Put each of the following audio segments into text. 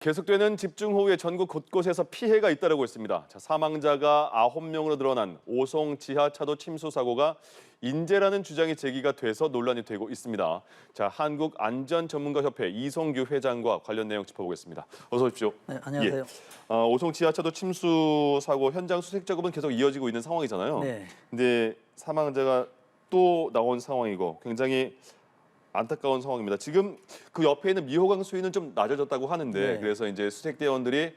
계속되는 집중호우에 전국 곳곳에서 피해가 잇따르고 있습니다. 사망자가 9명으로 늘어난 오송 지하차도 침수 사고가 인재라는 주장이 제기가 돼서 논란이 되고 있습니다. 한국안전전문가협회 이성규 회장과 관련 내용 짚어보겠습니다. 어서 오십시오. 네, 안녕하세요. 오송 지하차도 침수 사고 현장 수색 작업은 계속 이어지고 있는 상황이잖아요. 네. 근데 사망자가 또 나온 상황이고 굉장히 안타까운 상황입니다. 지금 그 옆에 있는 미호강 수위는 좀 낮아졌다고 하는데 네. 그래서 이제 수색대원들이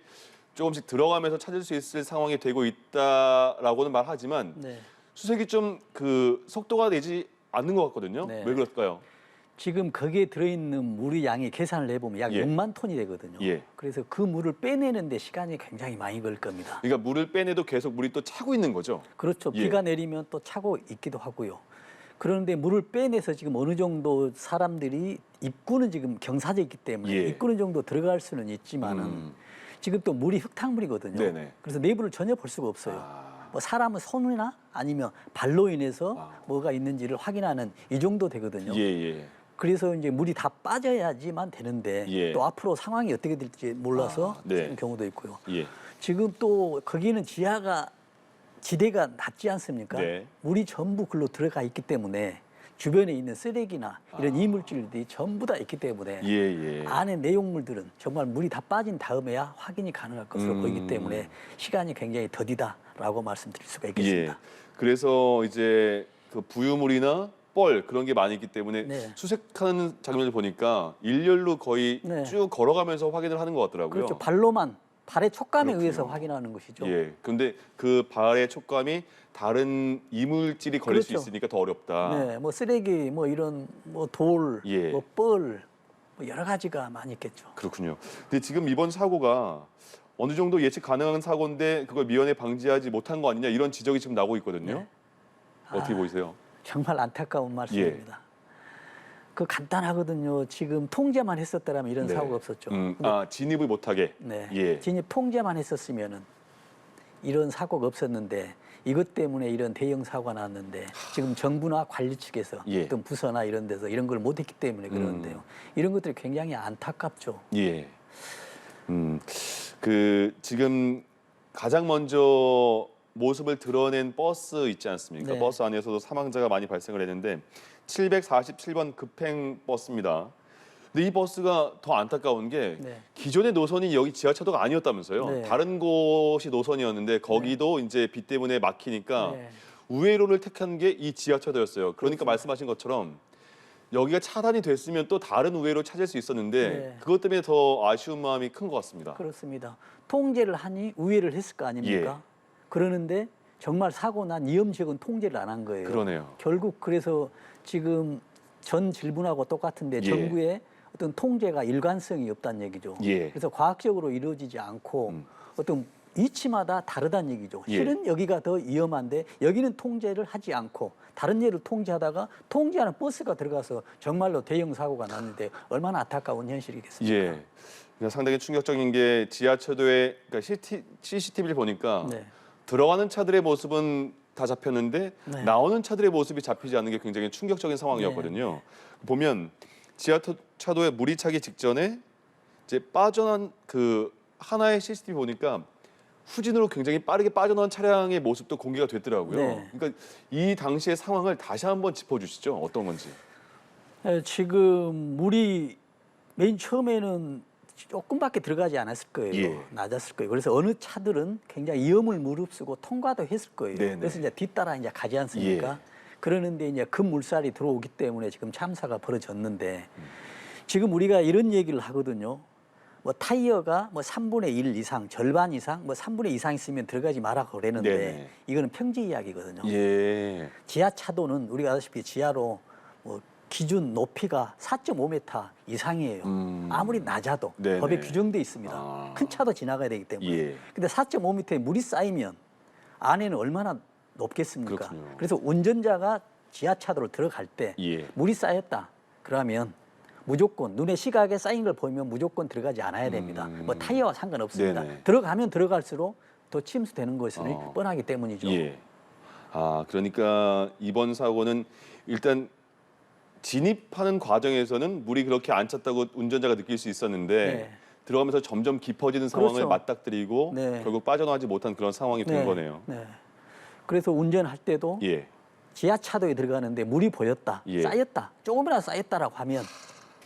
조금씩 들어가면서 찾을 수 있을 상황이 되고 있다라고는 말하지만 네. 수색이 좀 그 속도가 내지 않는 것 같거든요. 네. 왜 그럴까요? 지금 거기에 들어있는 물의 양이 계산을 해보면 약 예. 6만 톤이 되거든요. 예. 그래서 그 물을 빼내는데 시간이 굉장히 많이 걸릴 겁니다. 그러니까 물을 빼내도 계속 물이 또 차고 있는 거죠. 그렇죠. 예. 비가 내리면 또 차고 있기도 하고요. 그런데 물을 빼내서 지금 어느 정도 사람들이 입구는 지금 경사져 있기 때문에 예. 입구는 정도 들어갈 수는 있지만은 지금 또 물이 흙탕물이거든요. 네네. 그래서 내부를 전혀 볼 수가 없어요. 아. 뭐 사람은 손이나 아니면 발로 인해서 뭐가 있는지를 확인하는 이 정도 되거든요. 예. 그래서 이제 물이 다 빠져야지만 되는데 예. 또 앞으로 상황이 어떻게 될지 몰라서 네. 그런 경우도 있고요. 예. 지금 또 거기는 지대가 낮지 않습니까? 네. 물이 전부 글로 들어가 있기 때문에 주변에 있는 쓰레기나 이런 이물질들이 전부 다 있기 때문에 예. 안에 내용물들은 정말 물이 다 빠진 다음에야 확인이 가능할 것으로 보이기 때문에 시간이 굉장히 더디다라고 말씀드릴 수가 있겠습니다. 예. 그래서 이제 그 부유물이나 뻘 그런 게 많이 있기 때문에 네. 수색하는 장면을 보니까 일렬로 거의 네. 쭉 걸어가면서 확인을 하는 것 같더라고요. 그렇죠. 발의 촉감에 그렇군요. 의해서 확인하는 것이죠. 예. 근데 그 발의 촉감이 다른 이물질이 걸릴 수 그렇죠. 있으니까 더 어렵다. 네, 뭐 쓰레기, 뭐 이런 뭐 돌, 예. 뭐 뻘, 뭐 여러 가지가 많이 있겠죠. 그렇군요. 근데 지금 이번 사고가 어느 정도 예측 가능한 사고인데 그걸 미연에 방지하지 못한 거 아니냐 이런 지적이 지금 나오고 있거든요. 네. 어떻게 보이세요? 정말 안타까운 말씀입니다. 그 간단하거든요. 지금 통제만 했었더라면 이런 네. 사고가 없었죠. 진입을 못하게. 네. 예. 진입 통제만 했었으면은 이런 사고가 없었는데 이것 때문에 이런 대형 사고가 났는데 지금 정부나 관리 측에서 예. 어떤 부서나 이런 데서 이런 걸 못했기 때문에 그러는데요. 이런 것들이 굉장히 안타깝죠. 예. 그 지금 가장 먼저 모습을 드러낸 버스 있지 않습니까? 네. 버스 안에서도 사망자가 많이 발생을 했는데 747번 급행 버스입니다. 근데 이 버스가 더 안타까운 게 네. 기존의 노선이 여기 지하차도가 아니었다면서요. 네. 다른 곳이 노선이었는데 거기도 이제 비 때문에 막히니까 네. 우회로를 택한 게 이 지하차도였어요. 그러니까 말씀하신 것처럼 여기가 차단이 됐으면 또 다른 우회로 찾을 수 있었는데 네. 그것 때문에 더 아쉬운 마음이 큰 것 같습니다. 그렇습니다. 통제를 하니 우회를 했을 거 아닙니까? 그러는데 정말 사고 난 이험 지역은 통제를 안 한 거예요. 그러네요. 결국 그래서 지금 전 질문하고 똑같은데 예. 정부의 어떤 통제가 일관성이 없다는 얘기죠. 예. 그래서 과학적으로 이루어지지 않고 어떤 위치마다 다르다는 얘기죠. 예. 실은 여기가 더 위험한데 여기는 통제를 하지 않고 다른 예를 통제하다가 통제하는 버스가 들어가서 정말로 대형 사고가 났는데 얼마나 안타까운 현실이겠습니까? 예. 그러니까 상당히 충격적인 게 지하철도에 그러니까 CCTV를 보니까 네. 들어가는 차들의 모습은 다 잡혔는데 네. 나오는 차들의 모습이 잡히지 않는 게 굉장히 충격적인 상황이었거든요. 보면 지하차도에 물이 차기 직전에 이제 빠져난 그 하나의 CCTV 보니까 후진으로 굉장히 빠르게 빠져나온 차량의 모습도 공개가 됐더라고요. 네. 그러니까 이 당시의 상황을 다시 한번 짚어주시죠. 어떤 건지. 지금 물이 맨 처음에는 조금밖에 들어가지 않았을 거예요. 예. 낮았을 거예요. 그래서 어느 차들은 굉장히 위험을 무릅쓰고 통과도 했을 거예요. 네네. 그래서 이제 뒤따라 이제 가지 않습니까? 그러는데 이제 급 물살이 들어오기 때문에 지금 참사가 벌어졌는데 지금 우리가 이런 얘기를 하거든요. 뭐 타이어가 뭐 3분의 1 이상, 절반 이상, 뭐 3분의 2 이상 있으면 들어가지 마라고 그랬는데 네네. 이거는 평지 이야기거든요. 예. 지하차도는 우리가 아시다시피 지하로 뭐 기준 높이가 4.5m 이상이에요. 아무리 낮아도 네네. 법에 규정돼 있습니다. 큰 차도 지나가야 되기 때문에. 예. 근데 4.5m에 물이 쌓이면 안에는 얼마나 높겠습니까? 그렇군요. 그래서 운전자가 지하차도로 들어갈 때 예. 물이 쌓였다. 그러면 무조건 눈에 시각에 쌓인 걸 보이면 무조건 들어가지 않아야 됩니다. 뭐 타이어와 상관없습니다. 네네. 들어가면 들어갈수록 더 침수되는 것이 뻔하기 때문이죠. 예. 그러니까 이번 사고는 일단 진입하는 과정에서는 물이 그렇게 안 찼다고 운전자가 느낄 수 있었는데 네. 들어가면서 점점 깊어지는 상황을 그렇죠. 맞닥뜨리고 네. 결국 빠져나가지 못한 그런 상황이 된 거네요. 네. 그래서 운전할 때도 예. 지하차도에 들어가는데 물이 보였다, 예. 쌓였다, 조금이라도 쌓였다라고 하면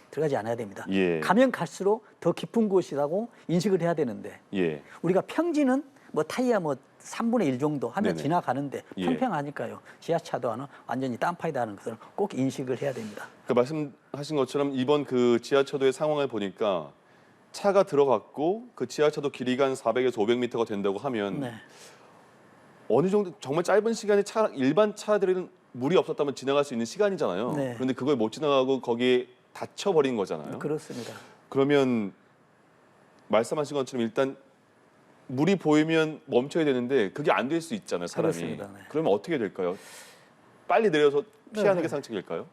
들어가지 않아야 됩니다. 예. 가면 갈수록 더 깊은 곳이라고 인식을 해야 되는데 예. 우리가 평지는 뭐 타이어 뭐 3분의 1 정도 하면 네네. 지나가는데 예. 평평하니까요. 지하차도와는 완전히 딴파이다는 것을 꼭 인식을 해야 됩니다. 그 말씀하신 것처럼 이번 그 지하차도의 상황을 보니까 차가 들어갔고 그 지하차도 길이가 한 400에서 500m가 된다고 하면 네. 어느 정도 정말 짧은 시간에 일반 차들은 물이 없었다면 지나갈 수 있는 시간이잖아요. 네. 그런데 그걸 못 지나가고 거기에 닫혀버린 거잖아요. 그렇습니다. 그러면 말씀하신 것처럼 일단 물이 보이면 멈춰야 되는데 그게 안 될 수 있잖아요, 사람이. 그렇습니다. 네. 그러면 어떻게 될까요? 빨리 내려서 피하는 네. 게 상책일까요?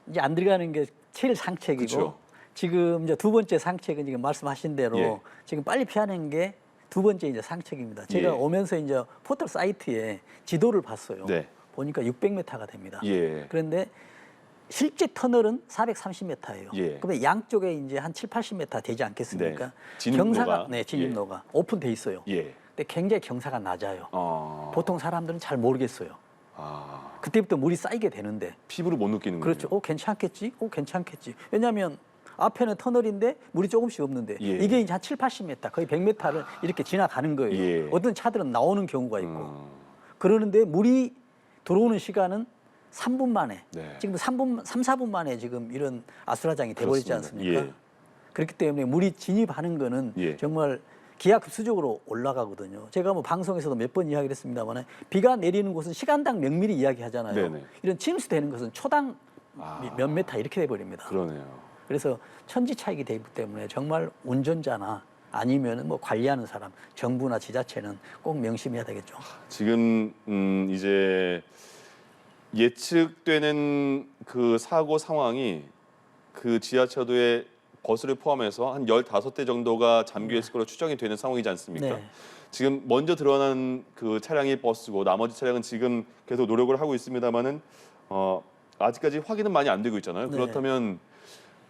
이제 안 들어가는 게 제일 상책이고 그쵸. 지금 이제 두 번째 상책은 지금 말씀하신 대로 예. 지금 빨리 피하는 게 두 번째 이제 상책입니다. 제가 예. 오면서 이제 포털 사이트에 지도를 봤어요. 네. 보니까 600m가 됩니다. 예. 그런데 실제 터널은 430m예요. 예. 그러면 양쪽에 이제 한 7, 80m 되지 않겠습니까? 네. 진입로가. 경사가 진입로가 오픈돼 있어요. 예. 근데 굉장히 경사가 낮아요. 보통 사람들은 잘 모르겠어요. 아, 그때부터 물이 쌓이게 되는데 피부를 못 느끼는 거예요. 그렇죠. 괜찮겠지? 괜찮겠지. 왜냐하면 앞에는 터널인데 물이 조금씩 없는데 예. 이게 이제 한 7, 80m, 거의 100m를 이렇게 지나가는 거예요. 예. 어떤 차들은 나오는 경우가 있고 그러는데 물이 들어오는 시간은 3분 만에 네. 지금 3, 4분 만에 지금 이런 아수라장이 돼버리지 그렇습니다. 않습니까? 예. 그렇기 때문에 물이 진입하는 거는 예. 정말 기하급수적으로 올라가거든요. 제가 뭐 방송에서도 몇 번 이야기를 했습니다만 비가 내리는 곳은 시간당 몇 미리 이야기하잖아요. 네네. 이런 침수되는 것은 초당 몇 메타 이렇게 돼버립니다. 그러네요. 그래서 천지 차이기 되기 때문에 정말 운전자나 아니면 뭐 관리하는 사람, 정부나 지자체는 꼭 명심해야 되겠죠. 지금 이제 예측되는 그 사고 상황이 그 지하차도에 버스를 포함해서 한 15대 정도가 잠겨 있을 거로 추정이 되는 상황이지 않습니까? 네. 지금 먼저 드러난 그 차량이 버스고 나머지 차량은 지금 계속 노력을 하고 있습니다만은 아직까지 확인은 많이 안 되고 있잖아요. 네. 그렇다면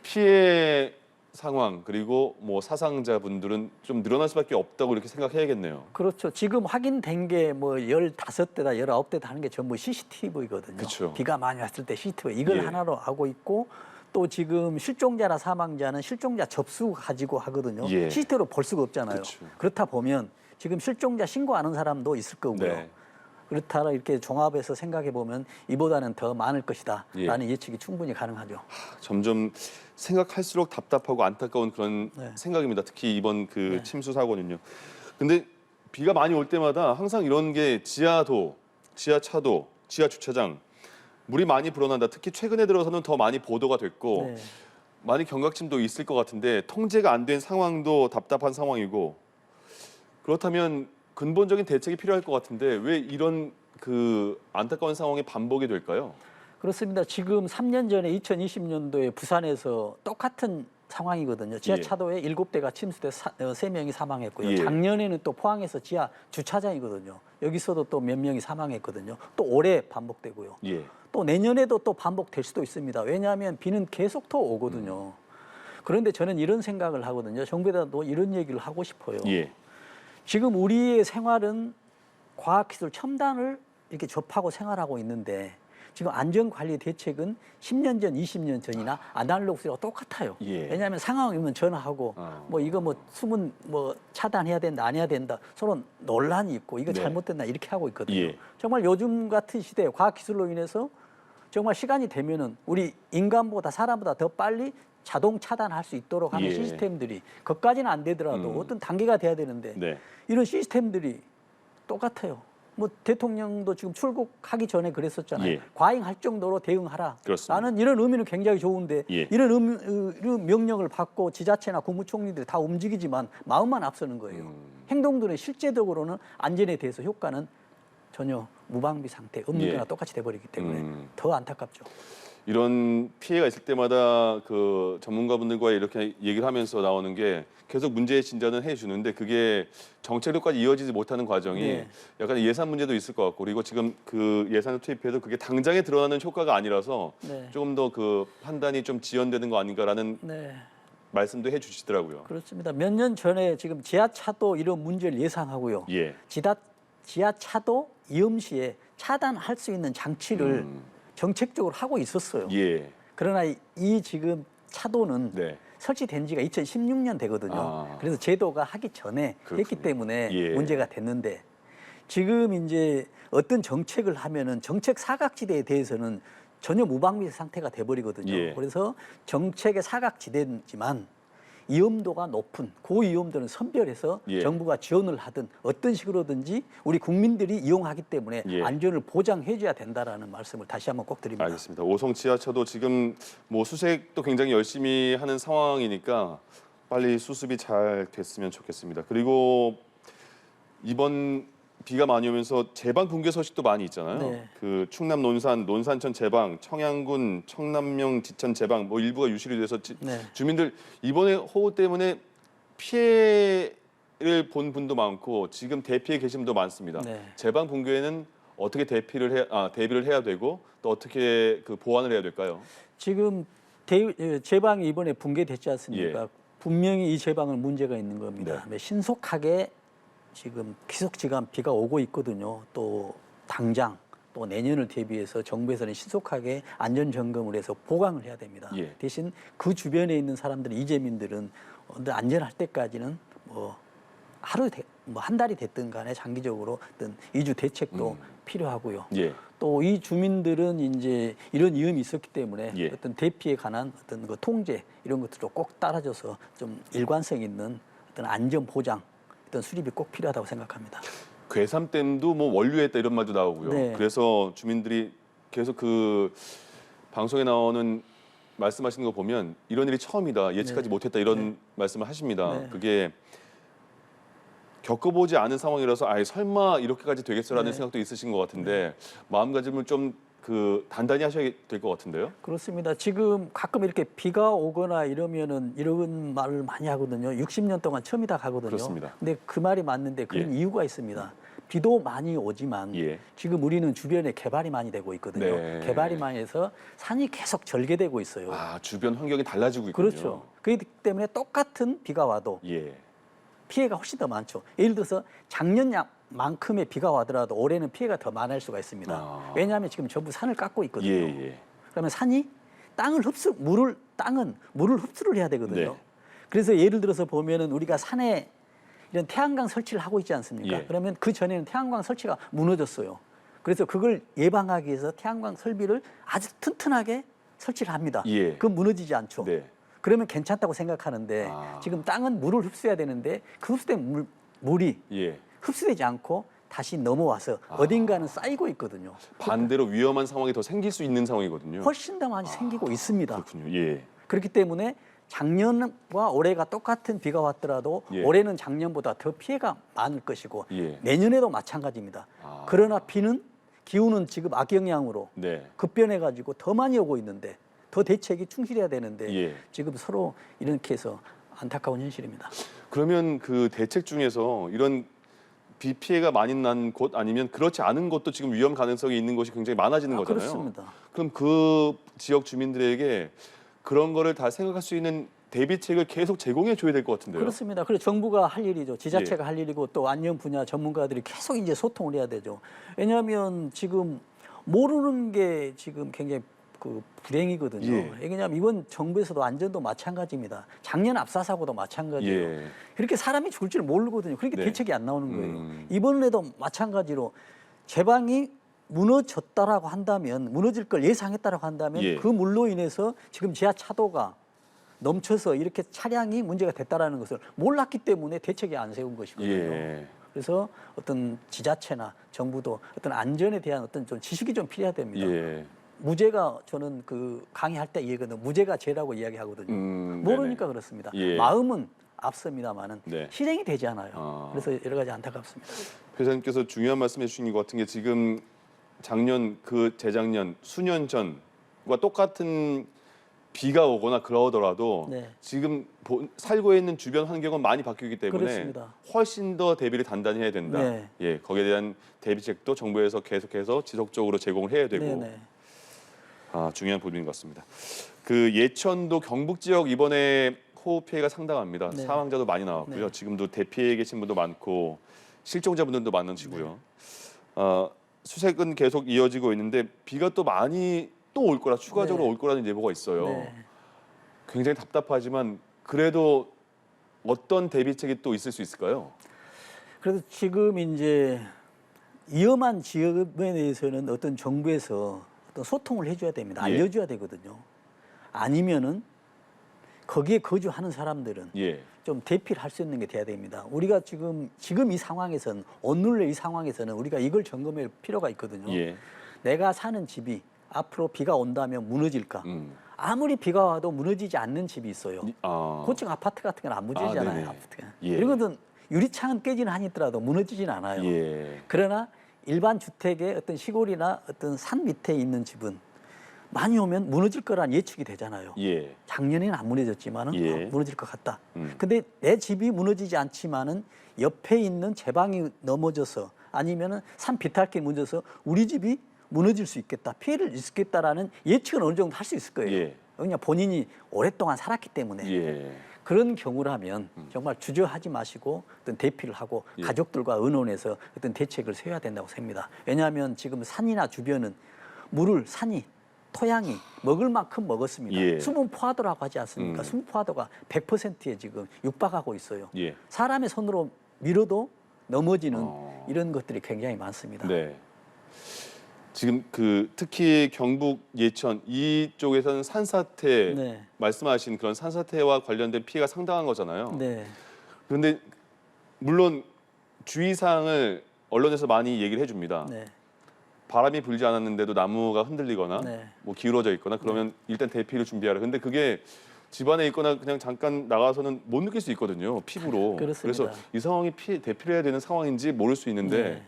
피해 상황 그리고 뭐 사상자분들은 좀 늘어날 수밖에 없다고 이렇게 생각해야겠네요. 그렇죠. 지금 확인된 게 뭐 15대다 19대다 하는 게 전부 CCTV거든요. 그쵸. 비가 많이 왔을 때 CCTV 이걸 예. 하나로 하고 있고 또 지금 실종자나 사망자는 실종자 접수 가지고 하거든요. 예. CCTV로 볼 수가 없잖아요. 그쵸. 그렇다 보면 지금 실종자 신고하는 사람도 있을 거고요. 네. 그렇다 이렇게 종합해서 생각해 보면 이보다는 더 많을 것이다라는 예. 예측이 충분히 가능하죠. 점점 생각할수록 답답하고 안타까운 그런 네. 생각입니다. 특히 이번 그 네. 침수 사고는요. 근데 비가 많이 올 때마다 항상 이런 게 지하도, 지하차도, 지하 주차장 물이 많이 불어난다. 특히 최근에 들어서는 더 많이 보도가 됐고 네. 많이 경각심도 있을 것 같은데 통제가 안 된 상황도 답답한 상황이고 그렇다면 근본적인 대책이 필요할 것 같은데 왜 이런 그 안타까운 상황이 반복이 될까요? 그렇습니다. 지금 3년 전에 2020년도에 부산에서 똑같은 상황이거든요. 지하차도에 7대가 침수돼 3명이 사망했고요. 예. 작년에는 또 포항에서 지하 주차장이거든요. 여기서도 또 몇 명이 사망했거든요. 또 올해 반복되고요. 예. 또 내년에도 또 반복될 수도 있습니다. 왜냐하면 비는 계속 더 오거든요. 그런데 저는 이런 생각을 하거든요. 정부에다도 이런 얘기를 하고 싶어요. 예. 지금 우리의 생활은 과학기술 첨단을 이렇게 접하고 생활하고 있는데 지금 안전관리 대책은 10년 전, 20년 전이나 아날로그랑 똑같아요. 예. 왜냐하면 상황이 오면 전화하고 뭐 이거 뭐 수문 뭐 차단해야 된다, 안 해야 된다 서로 논란이 있고 이거 네. 잘못됐나 이렇게 하고 있거든요. 예. 정말 요즘 같은 시대에 과학기술로 인해서 정말 시간이 되면은 우리 인간보다 사람보다 더 빨리 자동 차단할 수 있도록 하는 예. 시스템들이 그것까지는 안 되더라도 어떤 단계가 돼야 되는데 네. 이런 시스템들이 똑같아요. 뭐 대통령도 지금 출국하기 전에 그랬었잖아요. 예. 과잉할 정도로 대응하라. 그렇습니다. 나는 이런 의미는 굉장히 좋은데 예. 이런 명령을 받고 지자체나 국무총리들이 다 움직이지만 마음만 앞서는 거예요. 행동들은 실제적으로는 안전에 대해서 효과는 전혀 무방비 상태 없는 예. 거나 똑같이 돼버리기 때문에 더 안타깝죠. 이런 피해가 있을 때마다 그 전문가분들과 이렇게 얘기를 하면서 나오는 게 계속 문제의 진전은 해주는데 그게 정책력까지 이어지지 못하는 과정이 네. 약간 예산 문제도 있을 것 같고 그리고 지금 그 예산을 투입해도 그게 당장에 드러나는 효과가 아니라서 네. 조금 더 그 판단이 좀 지연되는 거 아닌가라는 네. 말씀도 해주시더라고요. 그렇습니다. 몇 년 전에 지금 지하차도 이런 문제를 예상하고요. 예. 지하차도 이음 시에 차단할 수 있는 장치를 정책적으로 하고 있었어요. 예. 그러나 이 지금 차도는 네. 설치된 지가 2016년 되거든요. 아. 그래서 제도가 하기 전에 그렇군요. 했기 때문에 예. 문제가 됐는데 지금 이제 어떤 정책을 하면은 정책 사각지대에 대해서는 전혀 무방비 상태가 돼버리거든요. 예. 그래서 정책의 사각지대지만 위험도가 높은 고위험도는 선별해서 예. 정부가 지원을 하든 어떤 식으로든지 우리 국민들이 이용하기 때문에 예. 안전을 보장해줘야 된다라는 말씀을 다시 한번 꼭 드립니다. 알겠습니다. 오송 지하차도 지금 뭐 수색도 굉장히 열심히 하는 상황이니까 빨리 수습이 잘 됐으면 좋겠습니다. 그리고 이번 비가 많이 오면서 제방 붕괴 소식도 많이 있잖아요. 네. 그 충남 논산천 제방, 청양군 청남명 지천 제방 뭐 일부가 유실이 돼서 네. 주민들 이번에 호우 때문에 피해를 본 분도 많고 지금 대피해 계신 분도 많습니다. 네. 제방 붕괴는 어떻게 대비를 해야 되고 또 어떻게 그 보완을 해야 될까요? 지금 제방이 이번에 붕괴됐지 않습니까? 예. 분명히 이 제방은 문제가 있는 겁니다. 신속하게 지금 기속지간 비가 오고 있거든요. 또 당장 또 내년을 대비해서 정부에서는 신속하게 안전 점검을 해서 보강을 해야 됩니다. 예. 대신 그 주변에 있는 사람들은 이재민들은 안전할 때까지는 뭐 한 달이 됐든 간에 장기적으로 어떤 이주 대책도 필요하고요. 예. 또 이 주민들은 이제 이런 위험이 있었기 때문에 예. 어떤 대피에 관한 어떤 그 통제 이런 것들도 꼭 따라줘서 좀 일관성 있는 어떤 안전 보장, 어떤 수립이 꼭 필요하다고 생각합니다. 괴삼댐도 뭐 원류했다 이런 말도 나오고요. 네. 그래서 주민들이 계속 그 방송에 나오는 말씀하시는 거 보면 이런 일이 처음이다, 예측하지 네. 못했다 이런 네. 말씀을 하십니다. 네. 그게 겪어보지 않은 상황이라서 아예 설마 이렇게까지 되겠어라는 네. 생각도 있으신 것 같은데 마음가짐을 좀 그 단단히 하셔야 될 것 같은데요. 그렇습니다. 지금 가끔 이렇게 비가 오거나 이러면은 이런 말을 많이 하거든요. 60년 동안 처음이다 가거든요. 그렇습니다. 근데 그 말이 맞는데 그런 예. 이유가 있습니다. 비도 많이 오지만 예. 지금 우리는 주변에 개발이 많이 되고 있거든요. 네. 개발이 많이 해서 산이 계속 절개되고 있어요. 아, 주변 환경이 달라지고 있군요. 그렇죠. 그렇기 때문에 똑같은 비가 와도 예. 피해가 훨씬 더 많죠. 예를 들어서 작년만큼의 비가 와더라도 올해는 피해가 더 많을 수가 있습니다. 아. 왜냐하면 지금 전부 산을 깎고 있거든요. 예. 그러면 산이 땅은 물을 흡수를 해야 되거든요. 네. 그래서 예를 들어서 보면은 우리가 산에 이런 태양광 설치를 하고 있지 않습니까? 예. 그러면 그 전에는 태양광 설치가 무너졌어요. 그래서 그걸 예방하기 위해서 태양광 설비를 아주 튼튼하게 설치를 합니다. 예. 그건 무너지지 않죠. 네. 그러면 괜찮다고 생각하는데 아. 지금 땅은 물을 흡수해야 되는데 그 흡수된 물이 예. 흡수되지 않고 다시 넘어와서 어딘가는 쌓이고 있거든요. 반대로 위험한 상황이 더 생길 수 있는 상황이거든요. 훨씬 더 많이 생기고 있습니다. 그렇군요. 예. 그렇기 때문에 작년과 올해가 똑같은 비가 왔더라도 예. 올해는 작년보다 더 피해가 많을 것이고 예. 내년에도 마찬가지입니다. 아. 그러나 기후는 지금 악영향으로 네. 급변해가지고 더 많이 오고 있는데 더 대책이 충실해야 되는데 예. 지금 서로 이렇게 해서 안타까운 현실입니다. 그러면 그 대책 중에서 이런 비 피해가 많이 난 곳 아니면 그렇지 않은 곳도 지금 위험 가능성이 있는 곳이 굉장히 많아지는 거잖아요. 그렇습니다. 그럼 그 지역 주민들에게 그런 거를 다 생각할 수 있는 대비책을 계속 제공해 줘야 될 것 같은데요. 그렇습니다. 그래서 정부가 할 일이죠. 지자체가 예. 할 일이고 또 안전 분야 전문가들이 계속 이제 소통을 해야 되죠. 왜냐하면 지금 모르는 게 지금 굉장히 그 불행이거든요. 예. 왜냐하면 이번 정부에서도 안전도 마찬가지입니다. 작년 압사 사고도 마찬가지예요. 예. 그렇게 사람이 죽을 줄 모르거든요. 그렇게 네. 대책이 안 나오는 거예요. 이번에도 마찬가지로 제방이 무너졌다라고 한다면 무너질 걸 예상했다라고 한다면 예. 그 물로 인해서 지금 지하차도가 넘쳐서 이렇게 차량이 문제가 됐다라는 것을 몰랐기 때문에 대책이 안 세운 것이거든요. 예. 그래서 어떤 지자체나 정부도 어떤 안전에 대한 어떤 좀 지식이 좀 필요해야 됩니다. 예. 무죄가 저는 그 강의할 때 얘기거든요. 무죄가 죄라고 이야기하거든요. 모르니까 네네. 그렇습니다. 예. 마음은 앞섭니다만은 네. 실행이 되지 않아요. 아. 그래서 여러 가지 안타깝습니다. 회장님께서 중요한 말씀해 주신 것 같은 게 지금 작년 그 재작년 수년 전과 똑같은 비가 오거나 그러더라도 네. 지금 살고 있는 주변 환경은 많이 바뀌기 때문에 그렇습니다. 훨씬 더 대비를 단단히 해야 된다. 네. 예, 거기에 대한 대비책도 정부에서 계속해서 지속적으로 제공을 해야 되고 네네. 중요한 부분인 것 같습니다. 그 예천도 경북 지역 이번에 호우 피해가 상당합니다. 네. 사망자도 많이 나왔고요. 네. 지금도 대피해 계신 분도 많고 실종자분들도 많으시고요. 수색은 계속 이어지고 있는데 비가 또 많이 또 올 거라 추가적으로 네. 올 거라는 예보가 있어요. 네. 굉장히 답답하지만 그래도 어떤 대비책이 또 있을 수 있을까요? 그래서 지금 이제 위험한 지역에 대해서는 어떤 정부에서 어떤 소통을 해줘야 됩니다. 예. 알려줘야 되거든요. 아니면은 거기에 거주하는 사람들은 예. 좀 대피를 할 수 있는 게 돼야 됩니다. 우리가 지금 이 상황에서는 오늘의 이 상황에서는 우리가 이걸 점검할 필요가 있거든요. 예. 내가 사는 집이 앞으로 비가 온다면 무너질까? 음. 아무리 비가 와도 무너지지 않는 집이 있어요. 아. 고층 아파트 같은 건 안 무너지잖아요. 네네. 아파트가. 예. 이런 것은 유리창은 깨지는 한이 있더라도 무너지진 않아요. 예. 그러나 일반 주택의 어떤 시골이나 어떤 산 밑에 있는 집은 많이 오면 무너질 거란 예측이 되잖아요. 예. 작년에는 안 무너졌지만은 예. 무너질 것 같다. 음. 근데 내 집이 무너지지 않지만은 옆에 있는 제 방이 넘어져서 아니면은 산 비탈길 무너져서 우리 집이 무너질 수 있겠다, 피해를 있겠다라는 예측은 어느 정도 할 수 있을 거예요. 예. 그냥 본인이 오랫동안 살았기 때문에. 예. 그런 경우라면 정말 주저하지 마시고 어떤 대피를 하고 예. 가족들과 의논해서 어떤 대책을 세워야 된다고 생각합니다. 왜냐하면 지금 산이나 주변은 물을 산이 토양이 먹을 만큼 먹었습니다. 예. 수분 포화도라고 하지 않습니까? 수분 포화도가 100%에 지금 육박하고 있어요. 예. 사람의 손으로 밀어도 넘어지는 어. 이런 것들이 굉장히 많습니다. 네. 지금 특히 경북 예천 이쪽에서는 산사태 네. 말씀하신 그런 산사태와 관련된 피해가 상당한 거잖아요. 네. 그런데 물론 주의사항을 언론에서 많이 얘기를 해줍니다. 네. 바람이 불지 않았는데도 나무가 흔들리거나 네. 뭐 기울어져 있거나 그러면 일단 대피를 준비하라. 근데 그게 집안에 있거나 그냥 잠깐 나가서는 못 느낄 수 있거든요. 피부로. 그렇습니다. 그래서 이 상황이 대피를 해야 되는 상황인지 모를 수 있는데 네.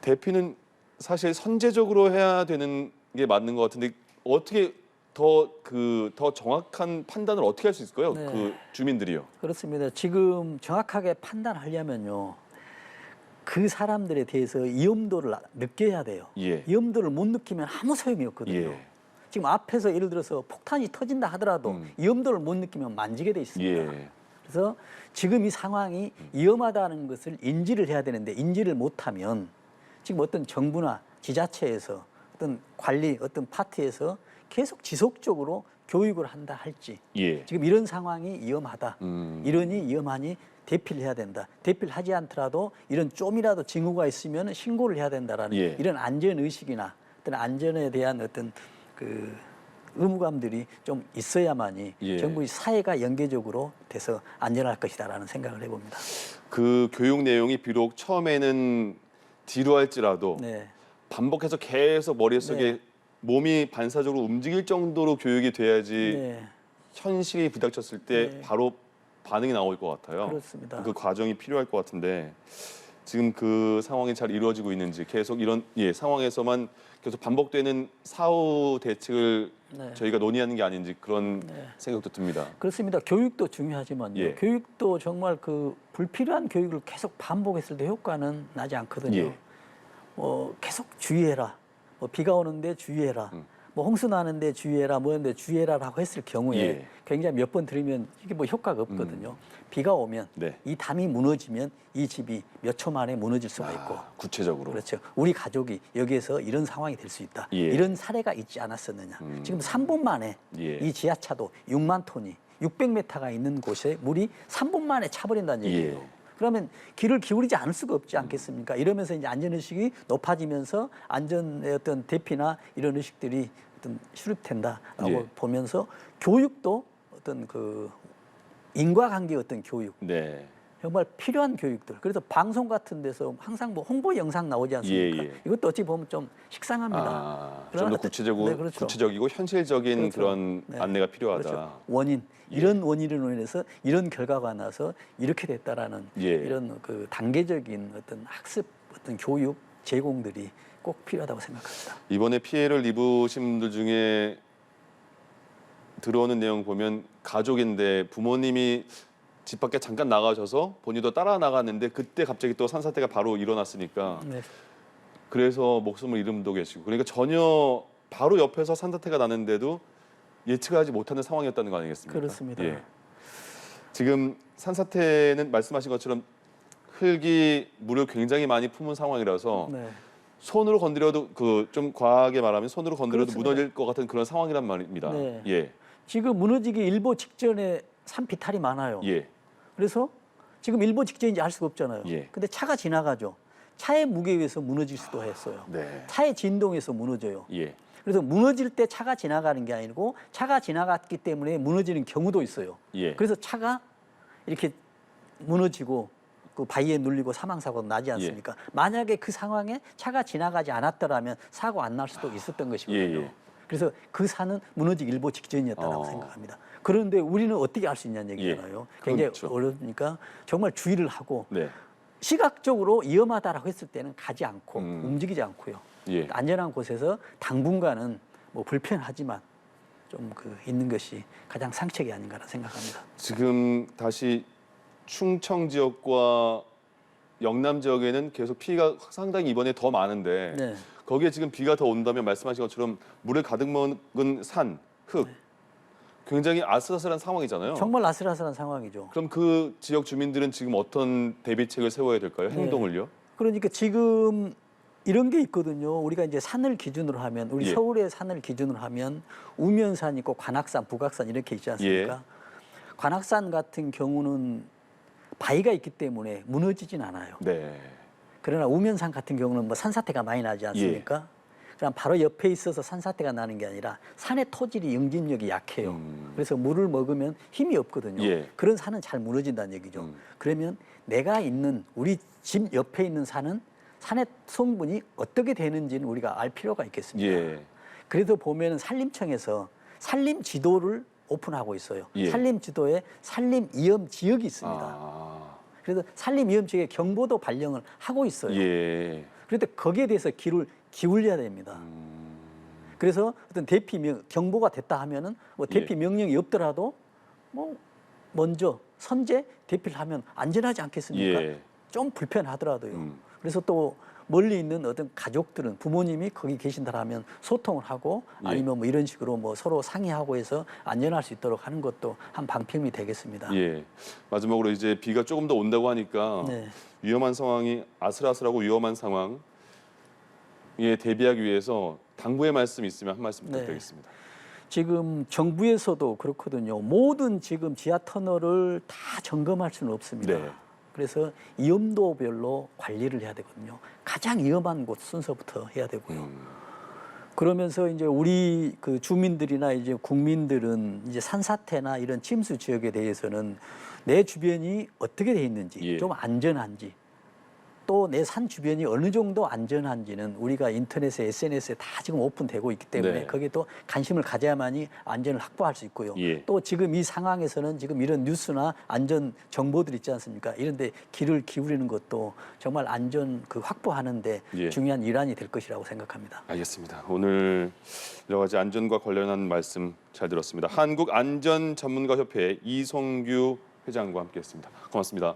대피는 사실 선제적으로 해야 되는 게 맞는 것 같은데 어떻게 더 정확한 판단을 어떻게 할 수 있을까요? 네. 그 주민들이요. 그렇습니다. 지금 정확하게 판단하려면요. 그 사람들에 대해서 위험도를 느껴야 돼요. 예. 위험도를 못 느끼면 아무 소용이 없거든요. 예. 지금 앞에서 예를 들어서 폭탄이 터진다 하더라도 위험도를 못 느끼면 만지게 돼 있습니다. 예. 그래서 지금 이 상황이 위험하다는 것을 인지를 해야 되는데 인지를 못하면 지금 어떤 정부나 지자체에서 어떤 관리, 어떤 파트에서 계속 지속적으로 교육을 한다 할지 예. 지금 이런 상황이 위험하다. 이러니 위험하니 대피를 해야 된다. 대피를 하지 않더라도 이런 좀이라도 징후가 있으면 신고를 해야 된다라는 예. 이런 안전 의식이나 어떤 안전에 대한 어떤 그 의무감들이 좀 있어야만이 예. 정부의 사회가 연계적으로 돼서 안전할 것이다라는 생각을 해봅니다. 그 교육 내용이 비록 처음에는 지루할지라도 네, 반복해서 계속 머릿속에 네. 몸이 반사적으로 움직일 정도로 교육이 돼야지 네, 현실이 부닥쳤을 때 네. 바로 반응이 나올 것 같아요. 그렇습니다. 그 과정이 필요할 것 같은데 지금 그 상황이 잘 이루어지고 있는지 계속 이런 상황에서만 계속 반복되는 사후 대책을 네. 저희가 논의하는 게 아닌지 그런 네. 생각도 듭니다. 그렇습니다. 교육도 중요하지만요. 예. 교육도 정말 그 불필요한 교육을 계속 반복했을 때 효과는 나지 않거든요. 예. 계속 주의해라. 비가 오는데 주의해라. 홍수 나는데 주의해라. 뭐는데 주의해라라고 했을 경우에 예. 굉장히 몇 번 들으면 이게 효과가 없거든요. 비가 오면 네. 이 담이 무너지면 이 집이 몇 초 만에 무너질 수가 있고 구체적으로. 그렇죠. 우리 가족이 여기에서 이런 상황이 될 수 있다. 예. 이런 사례가 있지 않았었느냐. 지금 3분 만에 예. 이 지하차도 6만 톤이 600m가 있는 곳에 물이 3분 만에 차버린다는 얘기예요. 예. 그러면 귀를 기울이지 않을 수가 없지 않겠습니까? 이러면서 이제 안전의식이 높아지면서 안전의 어떤 대피나 이런 의식들이 어떤 수립된다라고 예. 보면서 교육도 어떤 그 인과관계 어떤 교육 네. 정말 필요한 교육들. 그래서 방송 같은 데서 항상 홍보 영상 나오지 않습니까? 예, 예. 이것도 어찌 보면 좀 식상합니다. 좀 그러나 더 구체적이고, 네, 그렇죠. 구체적이고 현실적인 그렇죠. 그런 네. 안내가 필요하다. 그렇죠. 원인 이런 원인으로 인해서 이런 결과가 나서 이렇게 됐다라는 예. 이런 그 단계적인 어떤 학습 어떤 교육 제공들이 꼭 필요하다고 생각합니다. 이번에 피해를 입으신 분들 중에 들어오는 내용 보면 가족인데 부모님이 집 밖에 잠깐 나가셔서 본인도 따라 나갔는데 그때 갑자기 또 산사태가 바로 일어났으니까 네. 그래서 목숨을 잃은 분도 계시고 그러니까 전혀 바로 옆에서 산사태가 나는데도 예측하지 못하는 상황이었다는 거 아니겠습니까? 그렇습니다. 예. 지금 산사태는 말씀하신 것처럼 흙이 물을 굉장히 많이 품은 상황이라서 네. 손으로 건드려도 그 좀 과하게 말하면 손으로 건드려도 그렇습니다. 무너질 것 같은 그런 상황이란 말입니다. 네. 예, 지금 무너지기 일보 직전에 산비탈이 많아요. 예, 그래서 지금 일보 직전인지 알 수가 없잖아요. 예. 근데 차가 지나가죠. 차의 무게에 의해서 무너질 수도 했어요. 네, 차의 진동에서 무너져요. 예, 그래서 무너질 때 차가 지나가는 게 아니고 차가 지나갔기 때문에 무너지는 경우도 있어요. 예. 그래서 차가 이렇게 무너지고 그 바위에 눌리고 사망사고가 나지 않습니까? 만약에 그 상황에 차가 지나가지 않았더라면 사고 안 날 수도 있었던 것이거든요. 예, 예. 그래서 그 산은 무너지기 일보 직전이었다고 생각합니다. 그런데 우리는 어떻게 알 수 있냐는 얘기잖아요. 예. 굉장히 그렇죠. 어려우니까 정말 주의를 하고 네, 시각적으로 위험하다라고 했을 때는 가지 않고 움직이지 않고요. 예. 안전한 곳에서 당분간은 뭐 불편하지만 좀 있는 것이 가장 상책이 아닌가라 생각합니다. 지금 다시 충청 지역과 영남 지역에는 계속 피해가 상당히 이번에 더 많은데 네. 거기에 지금 비가 더 온다면 말씀하신 것처럼 물에 가득 먹은 산, 흙 굉장히 아슬아슬한 상황이잖아요. 정말 아슬아슬한 상황이죠. 그럼 그 지역 주민들은 지금 어떤 대비책을 세워야 될까요? 네. 행동을요? 그러니까 지금 이런 게 있거든요. 우리가 이제 산을 기준으로 하면 우리 예. 서울의 산을 기준으로 하면 우면산 있고 관악산, 북악산 이렇게 있지 않습니까? 예. 관악산 같은 경우는 바위가 있기 때문에 무너지진 않아요. 네. 그러나 우면산 같은 경우는 뭐 산사태가 많이 나지 않습니까? 그럼 바로 옆에 있어서 산사태가 나는 게 아니라 산의 토질이 영집력이 약해요. 그래서 물을 먹으면 힘이 없거든요. 예. 그런 산은 잘 무너진다는 얘기죠. 그러면 내가 있는 우리 집 옆에 있는 산은 산의 성분이 어떻게 되는지는 우리가 알 필요가 있겠습니다. 예. 그래서 보면 산림청에서 산림 지도를 오픈하고 있어요. 예. 산림 지도에 산림 위험 지역이 있습니다. 아. 그래서 산림 위험 지역에 경보도 발령을 하고 있어요. 예. 그런데 거기에 대해서 귀를 기울여야 됩니다. 그래서 어떤 경보가 됐다 하면은 뭐 대피 명령이 없더라도 뭐 먼저 선제 대피를 하면 안전하지 않겠습니까? 예. 좀 불편하더라도요. 그래서 또 멀리 있는 어떤 가족들은 부모님이 거기 계신다라면 소통을 하고 아니면 뭐 이런 식으로 뭐 서로 상의하고 해서 안전할 수 있도록 하는 것도 한 방편이 되겠습니다. 예. 마지막으로 이제 비가 조금 더 온다고 하니까 네. 위험한 상황이 아슬아슬하고 위험한 상황에 대비하기 위해서 당부의 말씀 있으면 한 말씀 부탁드리겠습니다. 지금 정부에서도 그렇거든요. 모든 지금 지하 터널을 다 점검할 수는 없습니다. 네. 그래서 위험도별로 관리를 해야 되거든요. 가장 위험한 곳 순서부터 해야 되고요. 그러면서 이제 우리 그 주민들이나 이제 국민들은 이제 산사태나 이런 침수 지역에 대해서는 내 주변이 어떻게 돼 있는지, 예. 좀 안전한지, 또 내 산 주변이 어느 정도 안전한지는 우리가 인터넷에 SNS에 다 지금 오픈되고 있기 때문에 네. 거기에 또 관심을 가져야만이 안전을 확보할 수 있고요. 예. 또 지금 이 상황에서는 지금 이런 뉴스나 안전 정보들 있지 않습니까? 이런데 귀를 기울이는 것도 정말 안전 확보하는데 예. 중요한 일환이 될 것이라고 생각합니다. 알겠습니다. 오늘 여러 가지 안전과 관련한 말씀 잘 들었습니다. 한국안전전문가협회 이성규 회장과 함께했습니다. 고맙습니다.